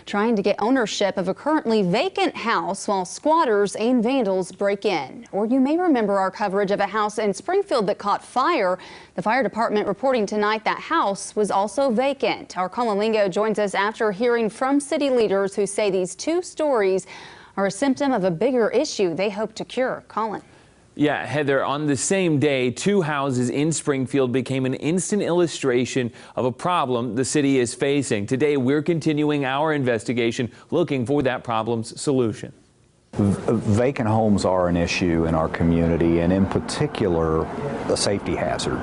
trying to get ownership of a currently vacant house while squatters and vandals break in. Or you may remember our coverage of a house in Springfield that caught fire. The fire department reporting tonight that house was also vacant. Our Colin Lingo joins us after hearing from city leaders who say these two stories are a symptom of a bigger issue they hope to cure. Colin. Yeah, Heather, on the same day, two houses in Springfield became an instant illustration of a problem the city is facing. Today, we're continuing our investigation, looking for that problem's solution. Vacant homes are an issue in our community, and in particular, a safety hazard.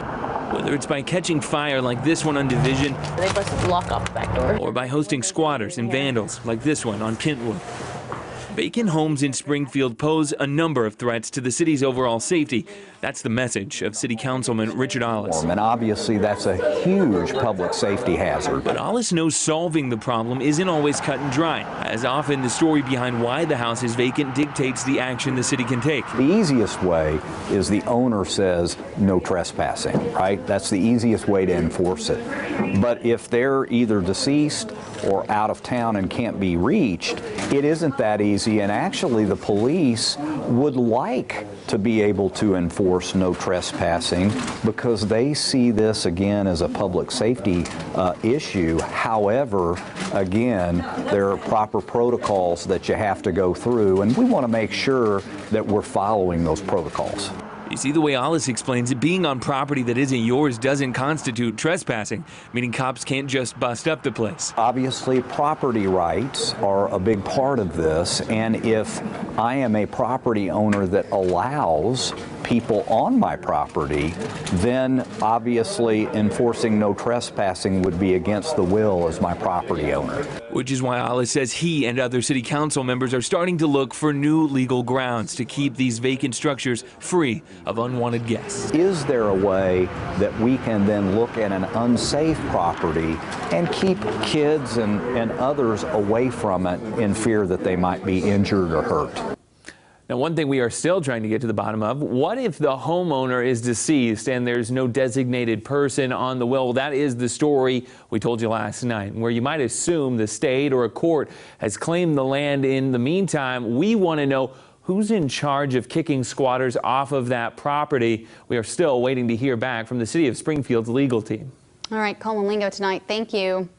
Whether it's by catching fire like this one on Division, they busted the lock off the back door, or by hosting squatters and vandals like this one on Kentwood. Vacant homes in Springfield pose a number of threats to the city's overall safety. That's the message of City Councilman Richard Ollis. And obviously that's a huge public safety hazard. But Ollis knows solving the problem isn't always cut and dry. As often, the story behind why the house is vacant dictates the action the city can take. The easiest way is the owner says no trespassing, right? That's the easiest way to enforce it. But if they're either deceased or out of town and can't be reached, it isn't that easy, and actually the police would like to be able to enforce no trespassing because they see this again as a public safety issue. However, again, there are proper protocols that you have to go through, and we want to make sure that we're following those protocols. You see, the way Ollis explains it, being on property that isn't yours doesn't constitute trespassing, meaning cops can't just bust up the place. Obviously, property rights are a big part of this, and if I am a property owner that allows people on my property, then obviously enforcing no trespassing would be against the will as my property owner. Which is why Ollis says he and other city council members are starting to look for new legal grounds to keep these vacant structures free of unwanted guests. Is there a way that we can then look at an unsafe property and keep kids and others away from it in fear that they might be injured or hurt? Now, one thing we are still trying to get to the bottom of, what if the homeowner is deceased and there's no designated person on the will? Well, that is the story we told you last night, where you might assume the state or a court has claimed the land. In the meantime, we want to know who's in charge of kicking squatters off of that property. We are still waiting to hear back from the City of Springfield's legal team. All right, Colin Lingo tonight. Thank you.